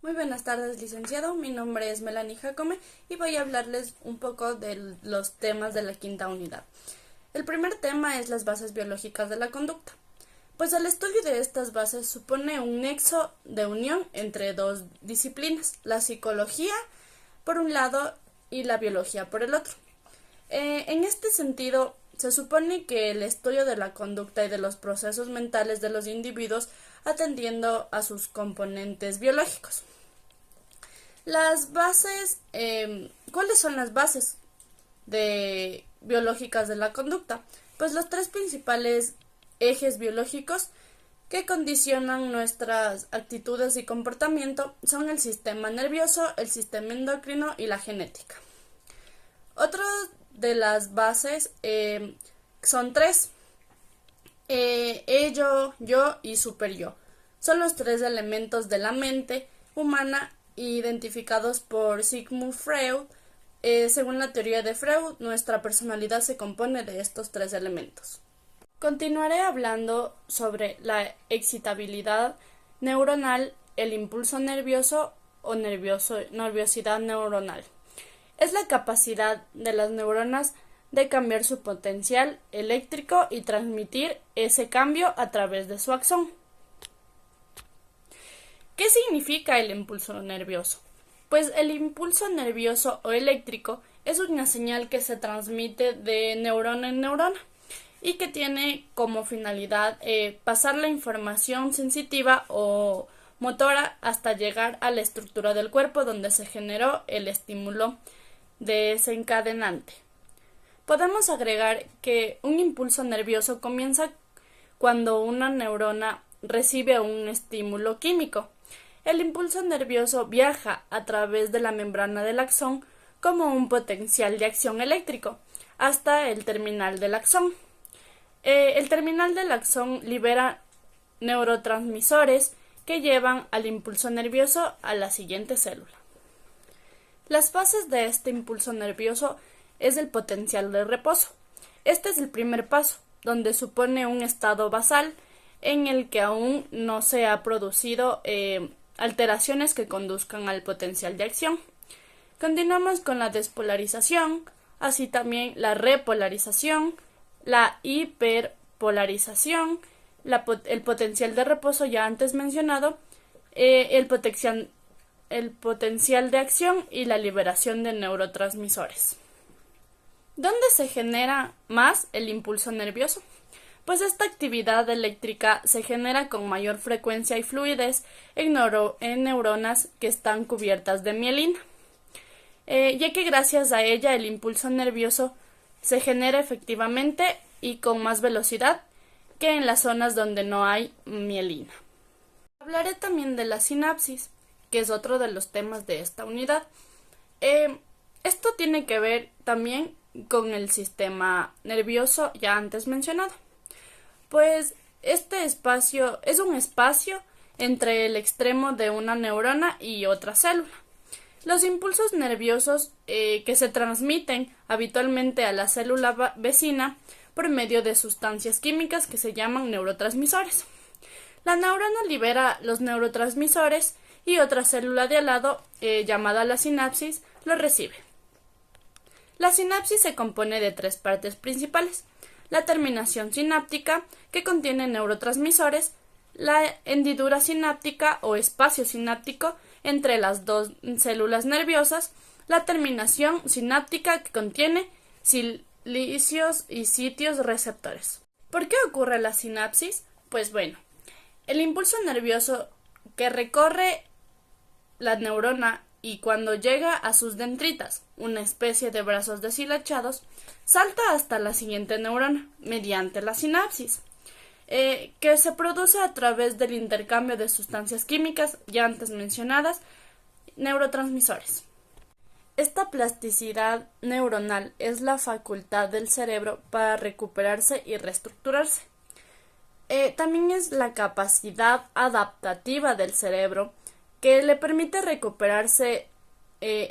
Muy buenas tardes, licenciado. Mi nombre es Melanie Jacome y voy a hablarles un poco de los temas de la quinta unidad. El primer tema es las bases biológicas de la conducta. Pues el estudio de estas bases supone un nexo de unión entre dos disciplinas, la psicología por un lado y la biología por el otro. En este sentido, se supone que el estudio de la conducta y de los procesos mentales de los individuos atendiendo a sus componentes biológicos. Las bases, ¿cuáles son las bases biológicas de la conducta? Pues los tres principales ejes biológicos que condicionan nuestras actitudes y comportamiento son el sistema nervioso, el sistema endocrino y la genética. Otro de las bases son tres: ello, yo y superyo. Son los tres elementos de la mente humana identificados por Sigmund Freud. Según la teoría de Freud, nuestra personalidad se compone de estos tres elementos. Continuaré hablando sobre la excitabilidad neuronal, el impulso nervioso o nerviosidad neuronal. Es la capacidad de las neuronas de cambiar su potencial eléctrico y transmitir ese cambio a través de su axón. ¿Qué significa el impulso nervioso? Pues el impulso nervioso o eléctrico es una señal que se transmite de neurona en neurona y que tiene como finalidad pasar la información sensitiva o motora hasta llegar a la estructura del cuerpo donde se generó el estímulo desencadenante. Podemos agregar que un impulso nervioso comienza cuando una neurona recibe un estímulo químico. El impulso nervioso viaja a través de la membrana del axón como un potencial de acción eléctrico hasta el terminal del axón. El terminal del axón libera neurotransmisores que llevan al impulso nervioso a la siguiente célula. Las fases de este impulso nervioso es el potencial de reposo. Este es el primer paso, donde supone un estado basal en el que aún no se ha producido alteraciones que conduzcan al potencial de acción. Continuamos con la despolarización, así también la repolarización, la hiperpolarización, el potencial de reposo ya antes mencionado, el potencial de acción y la liberación de neurotransmisores. ¿Dónde se genera más el impulso nervioso? Pues esta actividad eléctrica se genera con mayor frecuencia y fluidez en neuronas que están cubiertas de mielina, ya que gracias a ella el impulso nervioso se genera efectivamente y con más velocidad que en las zonas donde no hay mielina. Hablaré también de la sinapsis, que es otro de los temas de esta unidad. Esto tiene que ver también con el sistema nervioso ya antes mencionado. Pues este espacio es un espacio entre el extremo de una neurona y otra célula. Los impulsos nerviosos que se transmiten habitualmente a la célula vecina por medio de sustancias químicas que se llaman neurotransmisores. La neurona libera los neurotransmisores y otra célula de al lado, llamada la sinapsis, los recibe. La sinapsis se compone de tres partes principales: la terminación sináptica, que contiene neurotransmisores, la hendidura sináptica o espacio sináptico entre las dos células nerviosas, la terminación sináptica, que contiene silicios y sitios receptores. ¿Por qué ocurre la sinapsis? Pues bueno, el impulso nervioso que recorre la neurona y cuando llega a sus dendritas, una especie de brazos deshilachados, salta hasta la siguiente neurona mediante la sinapsis, que se produce a través del intercambio de sustancias químicas ya antes mencionadas, neurotransmisores. Esta plasticidad neuronal es la facultad del cerebro para recuperarse y reestructurarse. También es la capacidad adaptativa del cerebro que le permite recuperarse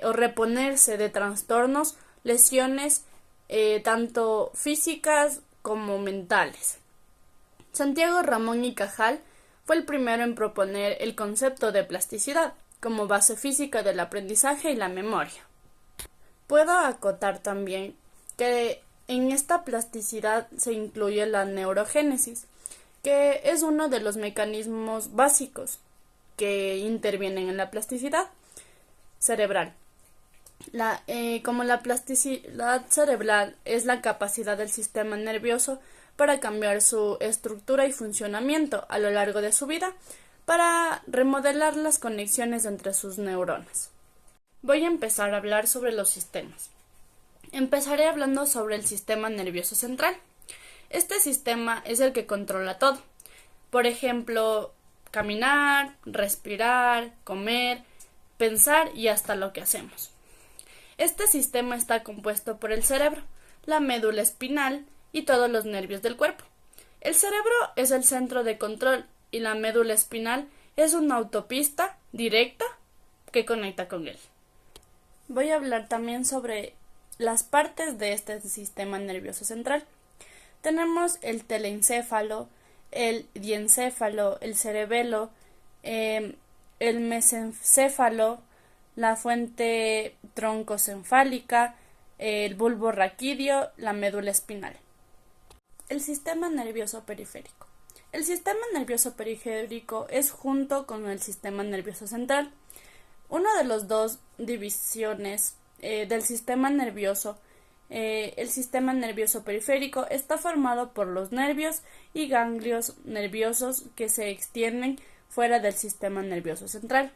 o reponerse de trastornos, lesiones, tanto físicas como mentales. Santiago Ramón y Cajal fue el primero en proponer el concepto de plasticidad, como base física del aprendizaje y la memoria. Puedo acotar también que en esta plasticidad se incluye la neurogénesis, que es uno de los mecanismos básicos que intervienen en la plasticidad cerebral. Como la plasticidad cerebral es la capacidad del sistema nervioso para cambiar su estructura y funcionamiento a lo largo de su vida, para remodelar las conexiones entre sus neuronas. Voy a empezar a hablar sobre los sistemas. Empezaré hablando sobre el sistema nervioso central. Este sistema es el que controla todo. Por ejemplo, caminar, respirar, comer, pensar y hasta lo que hacemos. Este sistema está compuesto por el cerebro, la médula espinal y todos los nervios del cuerpo. El cerebro es el centro de control y la médula espinal es una autopista directa que conecta con él. Voy a hablar también sobre las partes de este sistema nervioso central. Tenemos el telencéfalo, el diencéfalo, el cerebelo, el mesencéfalo, la fuente troncocefálica, el bulbo raquídeo, la médula espinal. El sistema nervioso periférico. El sistema nervioso periférico es junto con el sistema nervioso central. Una de las dos divisiones del sistema nervioso, el sistema nervioso periférico, está formado por los nervios y ganglios nerviosos que se extienden fuera del sistema nervioso central.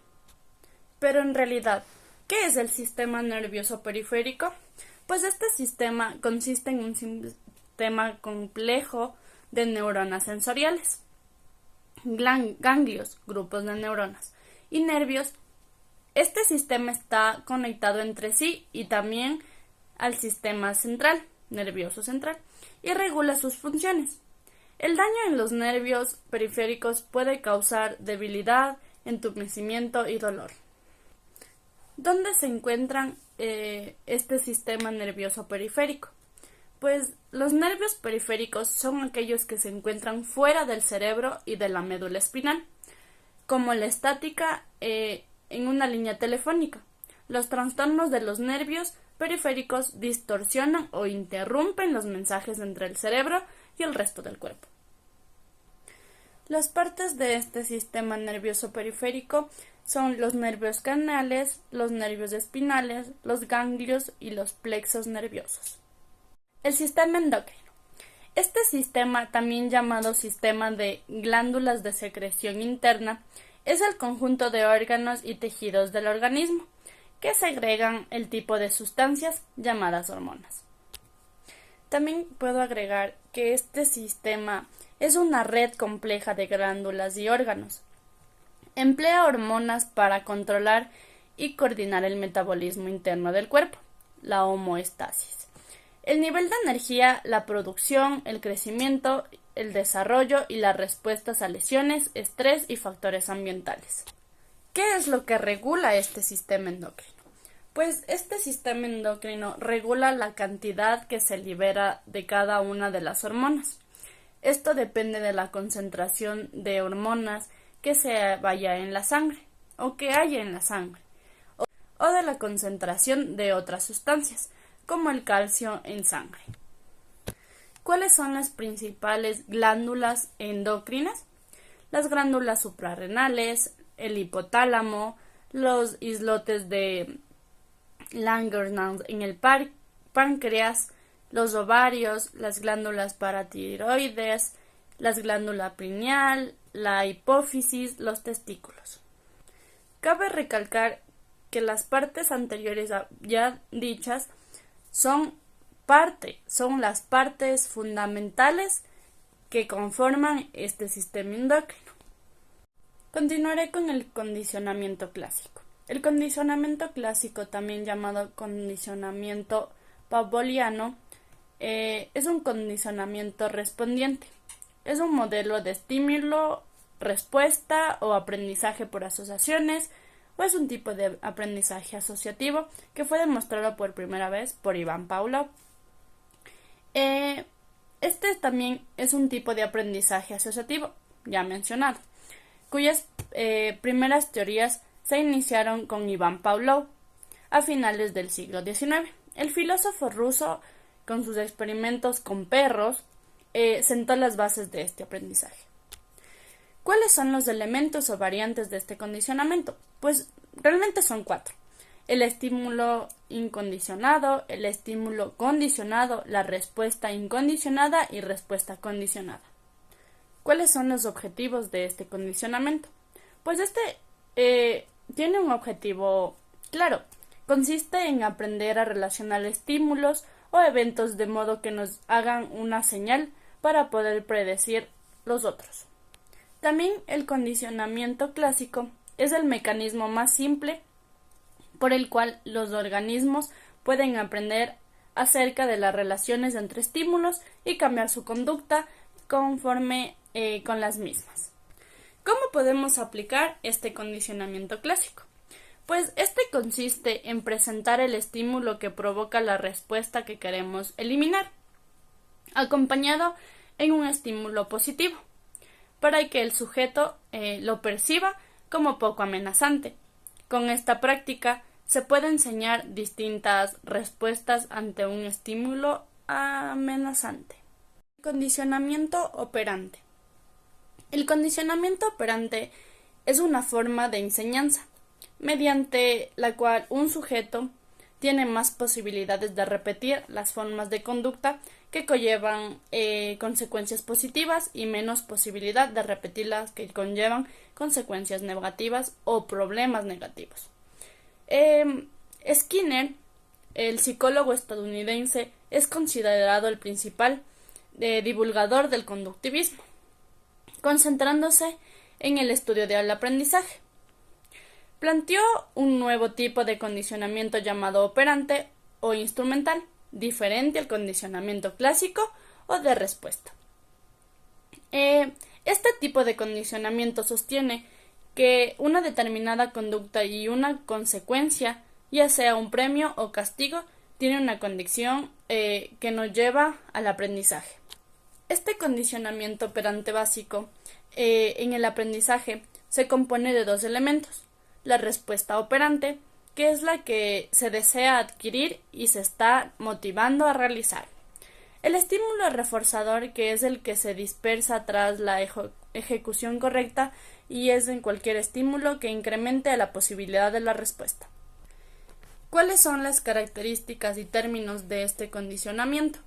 Pero en realidad, ¿qué es el sistema nervioso periférico? Pues este sistema consiste en un sistema complejo de neuronas sensoriales, ganglios, grupos de neuronas, y nervios. Este sistema está conectado entre sí y también al sistema central, nervioso central, y regula sus funciones. El daño en los nervios periféricos puede causar debilidad, entumecimiento y dolor. ¿Dónde se encuentran este sistema nervioso periférico? Pues los nervios periféricos son aquellos que se encuentran fuera del cerebro y de la médula espinal, como la estática en una línea telefónica. Los trastornos de los nervios periféricos distorsionan o interrumpen los mensajes entre el cerebro y el resto del cuerpo. Las partes de este sistema nervioso periférico son los nervios canales, los nervios espinales, los ganglios y los plexos nerviosos. El sistema endocrino. Este sistema, también llamado sistema de glándulas de secreción interna, es el conjunto de órganos y tejidos del organismo que segregan el tipo de sustancias llamadas hormonas. También puedo agregar que este sistema es una red compleja de glándulas y órganos. Emplea hormonas para controlar y coordinar el metabolismo interno del cuerpo, la homeostasis, el nivel de energía, la producción, el crecimiento, el desarrollo y las respuestas a lesiones, estrés y factores ambientales. ¿Qué es lo que regula este sistema endocrino? Pues este sistema endocrino regula la cantidad que se libera de cada una de las hormonas. Esto depende de la concentración de hormonas que se vaya en la sangre o que haya en la sangre, o de la concentración de otras sustancias, como el calcio en sangre. ¿Cuáles son las principales glándulas endocrinas? Las glándulas suprarrenales, el hipotálamo, los islotes de Langerhans en el páncreas, los ovarios, las glándulas paratiroides, las glándulas pineal, la hipófisis, los testículos. Cabe recalcar que las partes anteriores ya dichas son las partes fundamentales que conforman este sistema endocrino. Continuaré con el condicionamiento clásico. El condicionamiento clásico, también llamado condicionamiento pavloviano, es un condicionamiento respondiente. Es un modelo de estímulo, respuesta o aprendizaje por asociaciones, o es un tipo de aprendizaje asociativo que fue demostrado por primera vez por Ivan Pavlov. Este también es un tipo de aprendizaje asociativo, ya mencionado, cuyas primeras teorías se iniciaron con Iván Pavlov a finales del siglo XIX. El filósofo ruso, con sus experimentos con perros, sentó las bases de este aprendizaje. ¿Cuáles son los elementos o variantes de este condicionamiento? Pues realmente son 4. El estímulo incondicionado, el estímulo condicionado, la respuesta incondicionada y respuesta condicionada. ¿Cuáles son los objetivos de este condicionamiento? Pues tiene un objetivo claro. Consiste en aprender a relacionar estímulos o eventos de modo que nos hagan una señal para poder predecir los otros. También el condicionamiento clásico es el mecanismo más simple por el cual los organismos pueden aprender acerca de las relaciones entre estímulos y cambiar su conducta conforme con las mismas. ¿Cómo podemos aplicar este condicionamiento clásico? Pues este consiste en presentar el estímulo que provoca la respuesta que queremos eliminar, acompañado en un estímulo positivo, para que el sujeto lo perciba como poco amenazante. Con esta práctica se puede enseñar distintas respuestas ante un estímulo amenazante. Condicionamiento operante. El condicionamiento operante es una forma de enseñanza, mediante la cual un sujeto tiene más posibilidades de repetir las formas de conducta que conllevan consecuencias positivas y menos posibilidad de repetir las que conllevan consecuencias negativas o problemas negativos. Skinner, el psicólogo estadounidense, es considerado el principal divulgador del conductivismo, concentrándose en el estudio del aprendizaje. Planteó un nuevo tipo de condicionamiento llamado operante o instrumental, diferente al condicionamiento clásico o de respuesta. Este tipo de condicionamiento sostiene que una determinada conducta y una consecuencia, ya sea un premio o castigo, tiene una condición que nos lleva al aprendizaje. Este condicionamiento operante básico en el aprendizaje se compone de 2 elementos: la respuesta operante, que es la que se desea adquirir y se está motivando a realizar; el estímulo reforzador, que es el que se dispersa tras la ejecución correcta y es en cualquier estímulo que incremente la posibilidad de la respuesta. ¿Cuáles son las características y términos de este condicionamiento?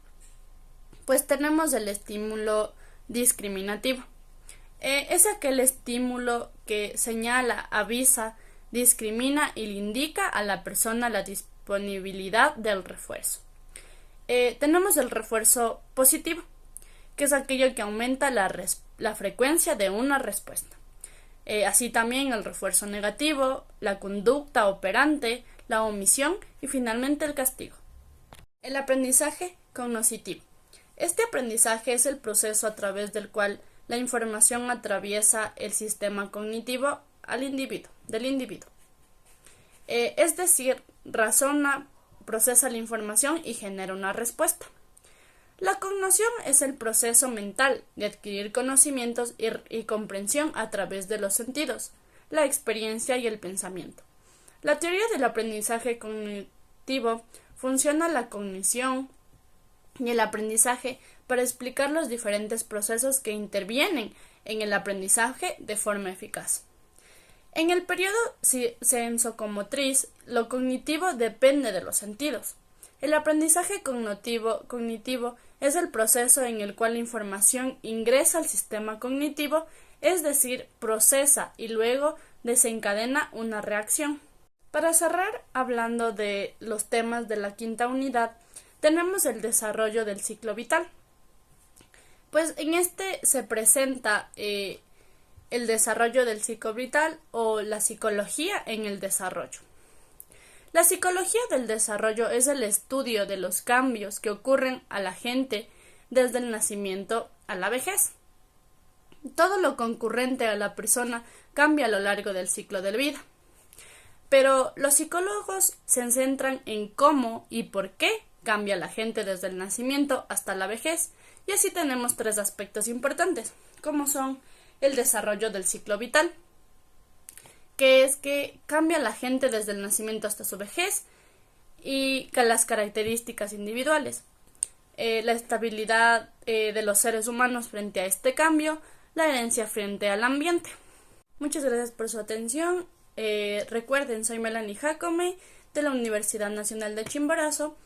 Pues tenemos el estímulo discriminativo. Es aquel estímulo que señala, avisa, discrimina y le indica a la persona la disponibilidad del refuerzo. Tenemos el refuerzo positivo, que es aquello que aumenta la frecuencia de una respuesta. Así también el refuerzo negativo, la conducta operante, la omisión y finalmente el castigo. El aprendizaje cognoscitivo. Este aprendizaje es el proceso a través del cual la información atraviesa el sistema cognitivo del individuo. Es decir, razona, procesa la información y genera una respuesta. La cognición es el proceso mental de adquirir conocimientos y comprensión a través de los sentidos, la experiencia y el pensamiento. La teoría del aprendizaje cognitivo funciona la cognición y el aprendizaje para explicar los diferentes procesos que intervienen en el aprendizaje de forma eficaz. En el periodo sensocomotriz, lo cognitivo depende de los sentidos. El aprendizaje cognitivo es el proceso en el cual la información ingresa al sistema cognitivo, es decir, procesa y luego desencadena una reacción. Para cerrar, hablando de los temas de la 5ª unidad, tenemos el desarrollo del ciclo vital. Pues en este se presenta el desarrollo del ciclo vital o la psicología en el desarrollo. La psicología del desarrollo es el estudio de los cambios que ocurren a la gente desde el nacimiento a la vejez. Todo lo concurrente a la persona cambia a lo largo del ciclo de vida. Pero los psicólogos se centran en cómo y por qué cambia la gente desde el nacimiento hasta la vejez, y así tenemos 3 aspectos importantes, como son el desarrollo del ciclo vital, que es que cambia a la gente desde el nacimiento hasta su vejez y las características individuales, la estabilidad de los seres humanos frente a este cambio, la herencia frente al ambiente. Muchas gracias por su atención. Recuerden, soy Melanie Jacome de la Universidad Nacional de Chimborazo